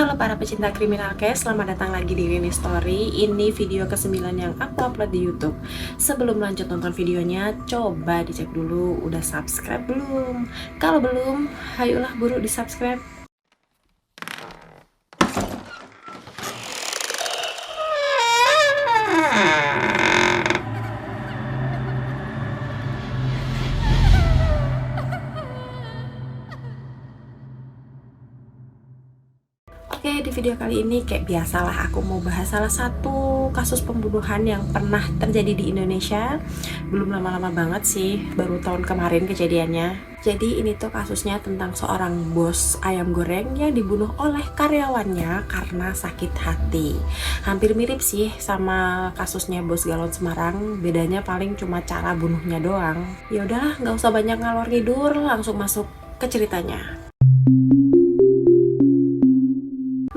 Halo para pecinta kriminal case, selamat datang lagi di Rini Story. Ini video ke-9 yang aku upload di YouTube. Sebelum lanjut nonton videonya, coba dicek dulu udah subscribe belum. Kalau belum, ayolah buru di subscribe. Oke, di video kali ini kayak biasalah aku mau bahas salah satu kasus pembunuhan yang pernah terjadi di Indonesia. Belum lama-lama banget sih, baru tahun kemarin kejadiannya. Jadi ini tuh kasusnya tentang seorang bos ayam goreng yang dibunuh oleh karyawannya karena sakit hati. Hampir mirip sih sama kasusnya bos galon Semarang, bedanya paling cuma cara bunuhnya doang. Ya udahlah, nggak usah banyak ngalor ngidul, langsung masuk ke ceritanya.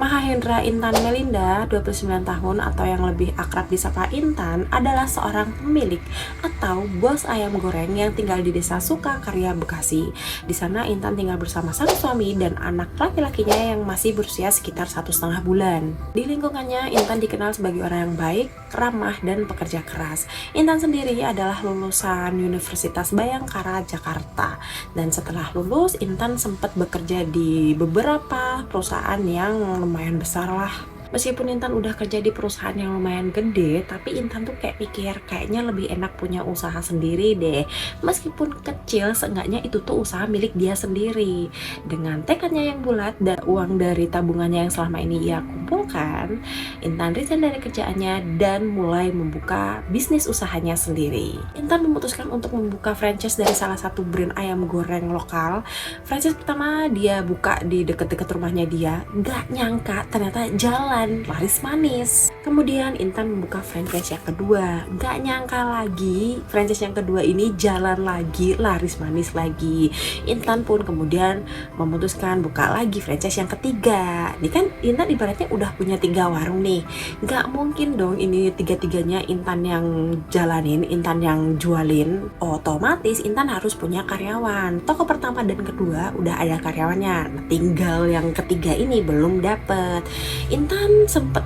Mahendra Intan Melinda, 29 tahun atau yang lebih akrab disapa Intan, adalah seorang pemilik atau bos ayam goreng yang tinggal di Desa Sukakarya, Bekasi. Di sana Intan tinggal bersama sang suami dan anak laki-lakinya yang masih berusia sekitar 1,5 bulan. Di lingkungannya, Intan dikenal sebagai orang yang baik, ramah, dan pekerja keras. Intan sendiri adalah lulusan Universitas Bayangkara, Jakarta. Dan setelah lulus, Intan sempat bekerja di beberapa perusahaan yang lumayan besar lah. Meskipun Intan udah kerja di perusahaan yang lumayan gede, tapi Intan tuh kayak pikir kayaknya lebih enak punya usaha sendiri deh. Meskipun kecil, seenggaknya itu tuh usaha milik dia sendiri. Dengan tekadnya yang bulat dan uang dari tabungannya yang selama ini ia kumpulkan, Intan resign dari kerjaannya dan mulai membuka bisnis usahanya sendiri. Intan memutuskan untuk membuka franchise dari salah satu brand ayam goreng lokal. Franchise pertama dia buka di deket-deket rumahnya dia. Gak nyangka ternyata jalan laris manis. Kemudian Intan membuka franchise yang kedua. Gak nyangka lagi franchise yang kedua ini jalan lagi, laris manis lagi. Intan pun kemudian memutuskan buka lagi franchise yang ketiga. Ini kan Intan ibaratnya udah punya 3 warung nih. Gak mungkin dong ini tiga-tiganya Intan yang jalanin, Intan yang jualin. Otomatis Intan harus punya karyawan. Toko pertama dan kedua udah ada karyawannya. Nah, tinggal yang ketiga ini belum dapet. Intan sempet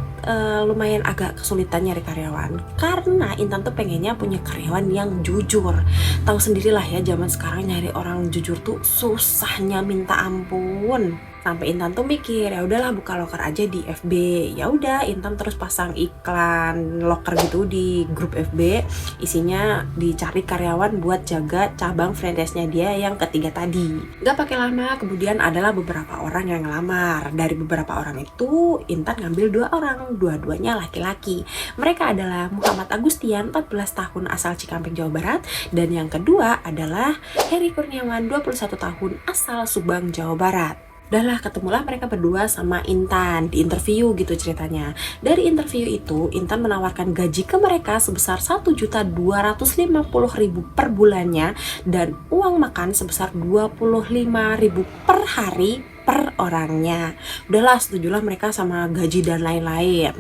lumayan agak kesulitan nyari karyawan karena Intan tuh pengennya punya karyawan yang jujur. Tahu sendirilah ya, zaman sekarang nyari orang jujur tuh susahnya minta ampun. Sampai Intan tuh mikir, ya udahlah buka loker aja di FB. Ya udah, Intan terus pasang iklan loker gitu di grup FB. Isinya dicari karyawan buat jaga cabang franchise-nya dia yang ketiga tadi. Gak pakai lama, kemudian adalah beberapa orang yang ngelamar. Dari beberapa orang itu, Intan ngambil 2 orang, dua-duanya laki-laki. Mereka adalah Muhammad Agustian, 14 tahun asal Cikampek, Jawa Barat. Dan yang kedua adalah Heri Kurniawan, 21 tahun asal Subang, Jawa Barat. Udahlah, ketemulah mereka berdua sama Intan di interview gitu ceritanya. Dari interview itu, Intan menawarkan gaji ke mereka sebesar 1.250.000 per bulannya dan uang makan sebesar 25.000 per hari per orangnya. Udahlah, setujulah mereka sama gaji dan lain-lain.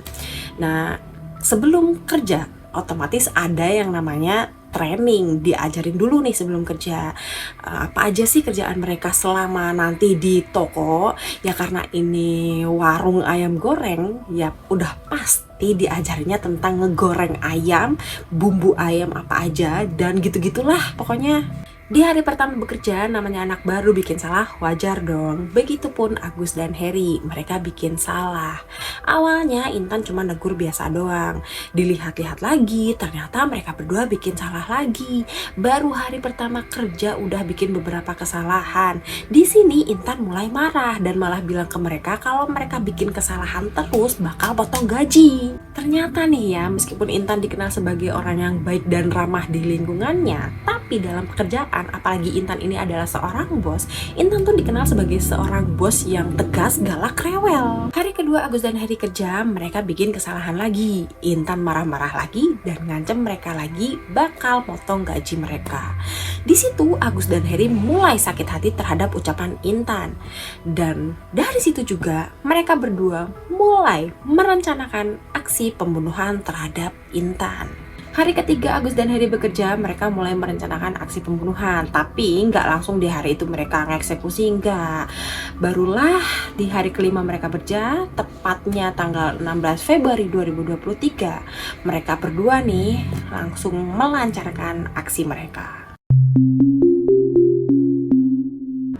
Nah, sebelum kerja otomatis ada yang namanya training, diajarin dulu nih sebelum kerja apa aja sih kerjaan mereka selama nanti di toko. Ya karena ini warung ayam goreng, ya udah pasti diajarinnya tentang ngegoreng ayam, bumbu ayam apa aja, dan gitu-gitulah pokoknya. Di hari pertama bekerja, namanya anak baru bikin salah, wajar dong. Begitupun Agus dan Heri, mereka bikin salah. Awalnya Intan cuma negur biasa doang. Dilihat-lihat lagi, ternyata mereka berdua bikin salah lagi. Baru hari pertama kerja udah bikin beberapa kesalahan. Di sini Intan mulai marah dan malah bilang ke mereka kalau mereka bikin kesalahan terus bakal potong gaji. Ternyata nih ya, meskipun Intan dikenal sebagai orang yang baik dan ramah di lingkungannya, tapi dalam pekerjaan, apalagi Intan ini adalah seorang bos, Intan tuh dikenal sebagai seorang bos yang tegas, galak, rewel. Hari kedua Agus dan Heri kerja, mereka bikin kesalahan lagi. Intan marah-marah lagi dan ngancem mereka lagi bakal potong gaji mereka. Di situ Agus dan Heri mulai sakit hati terhadap ucapan Intan. Dan dari situ juga mereka berdua mulai merencanakan aksi pembunuhan terhadap Intan. Hari ketiga Agus dan Heri bekerja, mereka mulai merencanakan aksi pembunuhan. Tapi nggak langsung di hari itu mereka ngeksekusi, nggak. Barulah di hari kelima mereka bekerja, tepatnya tanggal 16 Februari 2023, mereka berdua nih langsung melancarkan aksi mereka.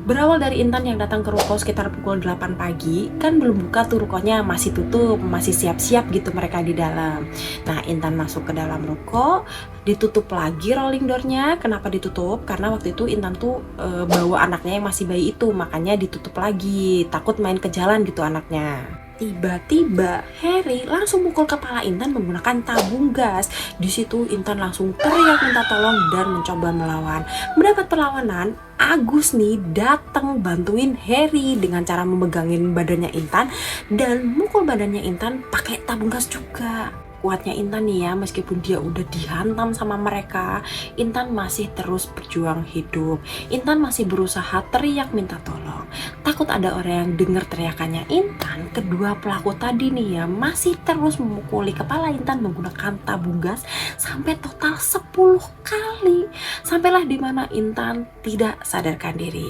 Berawal dari Intan yang datang ke ruko sekitar pukul 8 pagi, kan belum buka tuh rukonya, masih tutup, masih siap-siap gitu mereka di dalam. Nah, Intan masuk ke dalam ruko, ditutup lagi rolling door-nya. Kenapa ditutup? Karena waktu itu Intan tuh bawa anaknya yang masih bayi itu, makanya ditutup lagi, takut main ke jalan gitu anaknya. Tiba-tiba Heri langsung mukul kepala Intan menggunakan tabung gas. Di situ Intan langsung teriak minta tolong dan mencoba melawan. Mendapat perlawanan, Agus nih datang bantuin Heri dengan cara memegangin badannya Intan dan mukul badannya Intan pakai tabung gas juga. Kuatnya Intan nih ya, meskipun dia udah dihantam sama mereka, Intan masih terus berjuang hidup. Intan masih berusaha teriak minta tolong. Takut ada orang yang dengar teriakannya Intan, kedua pelaku tadi nih ya masih terus memukuli kepala Intan menggunakan tabung gas sampai total 10 kali. Sampailah di mana Intan tidak sadarkan diri.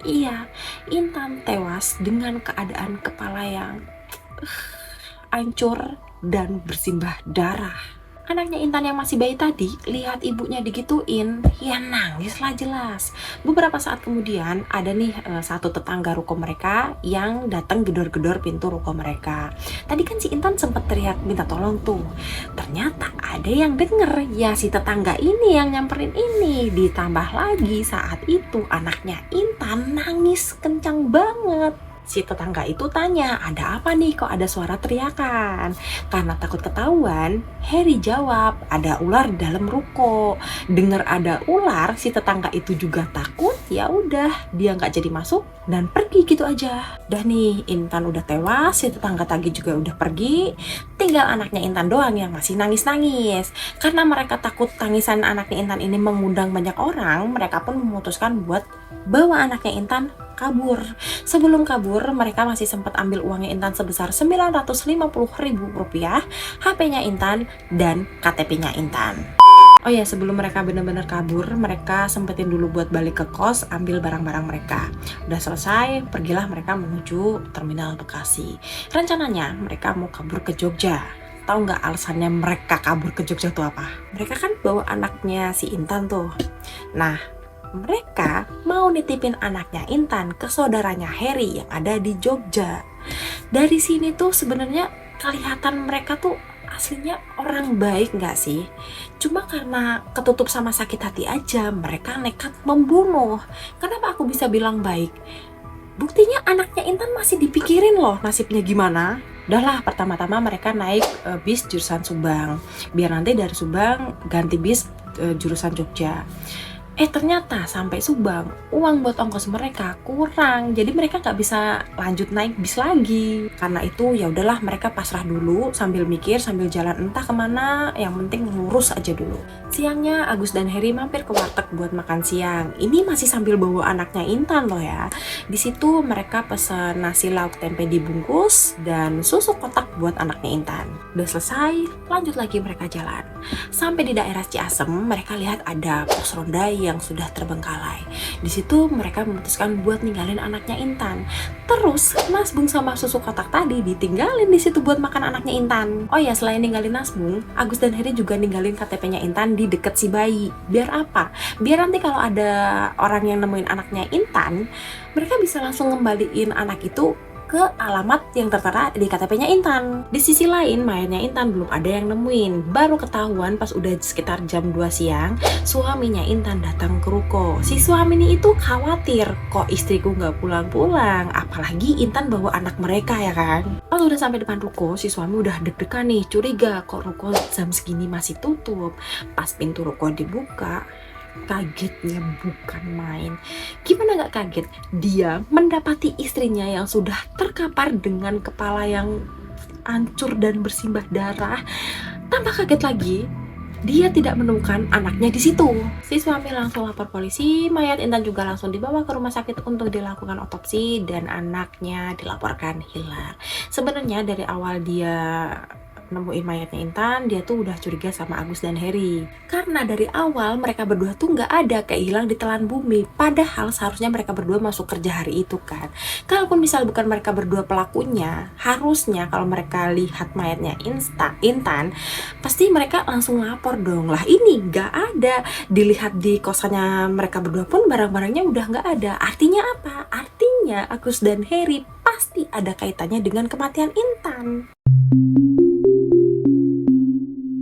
Iya, Intan tewas dengan keadaan kepala yang hancur dan bersimbah darah. Anaknya Intan yang masih bayi tadi lihat ibunya digituin, ya nangis lah jelas. Beberapa saat kemudian ada nih satu tetangga ruko mereka yang datang gedor-gedor pintu ruko mereka. Tadi kan si Intan sempat teriak minta tolong tuh. Ternyata ada yang denger, ya si tetangga ini yang nyamperin ini. Ditambah lagi saat itu anaknya Intan nangis kencang banget. Si tetangga itu tanya, ada apa nih kok ada suara teriakan? Karena takut ketahuan, Heri jawab, ada ular di dalam ruko. Dengar ada ular, si tetangga itu juga takut. Ya udah, dia nggak jadi masuk dan pergi gitu aja. Udah nih, Intan udah tewas, si tetangga tadi juga udah pergi. Tinggal anaknya Intan doang yang masih nangis-nangis. Karena mereka takut tangisan anaknya Intan ini mengundang banyak orang, mereka pun memutuskan buat bawa anaknya Intan kabur. Sebelum kabur, mereka masih sempat ambil uangnya Intan sebesar Rp950.000, HP-nya Intan, dan KTP-nya Intan. Oh ya, sebelum mereka benar-benar kabur, mereka sempetin dulu buat balik ke kos, ambil barang-barang mereka. Udah selesai, pergilah mereka menuju Terminal Bekasi. Rencananya, mereka mau kabur ke Jogja. Tahu nggak alasannya mereka kabur ke Jogja tuh apa? Mereka kan bawa anaknya si Intan tuh. Nah, mereka mau nitipin anaknya Intan ke saudaranya Heri yang ada di Jogja. Dari sini tuh sebenarnya kelihatan mereka tuh aslinya orang baik nggak sih? Cuma karena ketutup sama sakit hati aja mereka nekat membunuh. Kenapa aku bisa bilang baik? Buktinya anaknya Intan masih dipikirin loh nasibnya gimana. Udahlah, pertama-tama mereka naik bis jurusan Subang. Biar nanti dari Subang ganti bis jurusan Jogja. Ternyata sampai Subang uang buat ongkos mereka kurang, jadi mereka nggak bisa lanjut naik bis lagi. Karena itu ya udahlah, mereka pasrah dulu sambil mikir, sambil jalan entah kemana, yang penting lurus aja dulu. Siangnya Agus dan Heri mampir ke warteg buat makan siang. Ini masih sambil bawa anaknya Intan loh ya. Di situ mereka pesen nasi lauk tempe dibungkus dan susu kotak buat anaknya Intan. Udah selesai, lanjut lagi mereka jalan. Sampai di daerah Ciasem, mereka lihat ada pos ronda yang sudah terbengkalai. Di situ mereka memutuskan buat ninggalin anaknya Intan. Terus Nasbung sama susu kotak tadi ditinggalin di situ buat makan anaknya Intan. Oh ya, selain ninggalin Nasbung, Agus dan Heri juga ninggalin KTP-nya Intan di deket si bayi. Biar apa? Biar nanti kalau ada orang yang nemuin anaknya Intan, mereka bisa langsung ngembaliin anak itu ke alamat yang tertera di KTP-nya Intan. Di sisi lain, mayatnya Intan belum ada yang nemuin. Baru ketahuan pas udah sekitar jam 2 siang, suaminya Intan datang ke ruko. Si suami ini itu khawatir, kok istriku nggak pulang-pulang, apalagi Intan bawa anak mereka ya kan. Pas udah sampai depan ruko, si suami udah deg-degan nih, curiga kok ruko jam segini masih tutup. Pas pintu ruko dibuka, kagetnya bukan main. Gimana gak kaget? Dia mendapati istrinya yang sudah terkapar dengan kepala yang hancur dan bersimbah darah. Tambah kaget lagi, dia tidak menemukan anaknya di situ. Si suami langsung lapor polisi, mayat Intan juga langsung dibawa ke rumah sakit untuk dilakukan otopsi dan anaknya dilaporkan hilang. Sebenarnya dari awal dia nemuin mayatnya Intan, dia tuh udah curiga sama Agus dan Heri. Karena dari awal mereka berdua tuh nggak ada, kayak hilang di telan bumi. Padahal seharusnya mereka berdua masuk kerja hari itu kan. Kalaupun misal bukan mereka berdua pelakunya, harusnya kalau mereka lihat mayatnya Intan, pasti mereka langsung lapor dong. Lah ini nggak ada. Dilihat di kosannya mereka berdua pun barang-barangnya udah nggak ada. Artinya apa? Artinya Agus dan Heri pasti ada kaitannya dengan kematian Intan.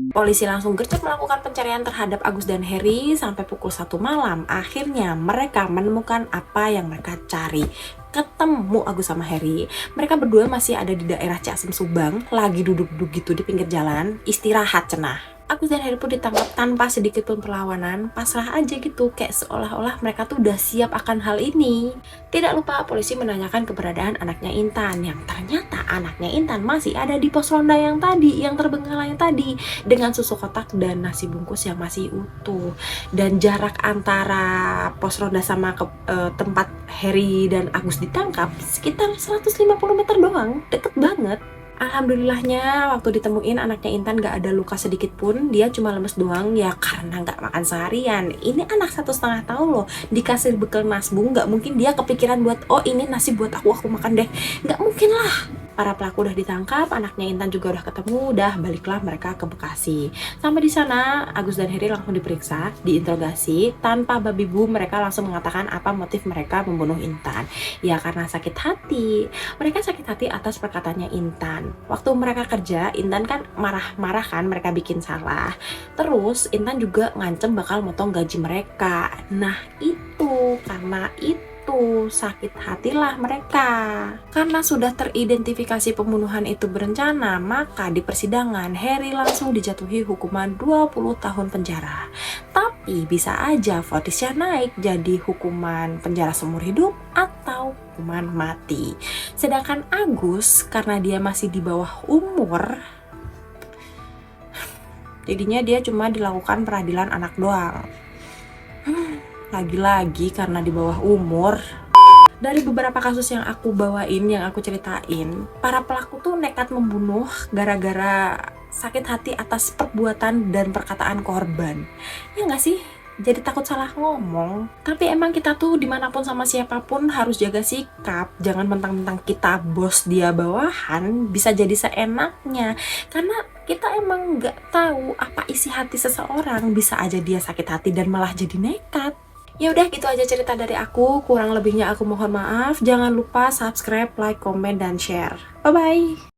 Polisi langsung gercep melakukan pencarian terhadap Agus dan Heri sampai pukul 1 malam. Akhirnya mereka menemukan apa yang mereka cari. Ketemu Agus sama Heri. Mereka berdua masih ada di daerah Ciasem Subang, lagi duduk-duduk gitu di pinggir jalan, istirahat cenah. Agus dan Heri pun ditangkap tanpa sedikit pun perlawanan, pasrah aja gitu, kayak seolah-olah mereka tuh udah siap akan hal ini. Tidak lupa polisi menanyakan keberadaan anaknya Intan, yang ternyata anaknya Intan masih ada di pos ronda yang tadi, yang terbengkalai tadi, dengan susu kotak dan nasi bungkus yang masih utuh. Dan jarak antara pos ronda sama tempat Heri dan Agus ditangkap sekitar 150 meter doang, deket banget. Alhamdulillahnya waktu ditemuin anaknya Intan gak ada luka sedikit pun, dia cuma lemes doang ya karena gak makan seharian. Ini anak 1,5 tahun loh, dikasih bekal nasbung, gak mungkin dia kepikiran buat oh ini nasi buat aku makan deh, gak mungkin lah. Para pelaku udah ditangkap, anaknya Intan juga udah ketemu, udah baliklah mereka ke Bekasi. Sampai di sana Agus dan Heri langsung diperiksa, diinterogasi, tanpa babi bu mereka langsung mengatakan apa motif mereka membunuh Intan. Ya karena sakit hati. Mereka sakit hati atas perkataannya Intan. Waktu mereka kerja, Intan kan marah-marah kan mereka bikin salah. Terus Intan juga ngancem bakal motong gaji mereka. Nah itu, karena itu sakit hatilah mereka. Karena sudah teridentifikasi pembunuhan itu berencana, maka di persidangan Heri langsung dijatuhi hukuman 20 tahun penjara. Tapi bisa aja vonisnya naik jadi hukuman penjara seumur hidup atau hukuman mati. Sedangkan Agus karena dia masih di bawah umur, jadinya dia cuma dilakukan peradilan anak doang. Lagi-lagi karena di bawah umur. Dari beberapa kasus yang aku bawain, yang aku ceritain, para pelaku tuh nekat membunuh gara-gara sakit hati atas perbuatan dan perkataan korban. Ya nggak sih? Jadi takut salah ngomong. Tapi emang kita tuh dimanapun sama siapapun harus jaga sikap. Jangan mentang-mentang kita bos dia bawahan bisa jadi seenaknya. Karena kita emang nggak tahu apa isi hati seseorang. Bisa aja dia sakit hati dan malah jadi nekat. Ya udah gitu aja cerita dari aku. Kurang lebihnya aku mohon maaf. Jangan lupa subscribe, like, komen, dan share. Bye bye.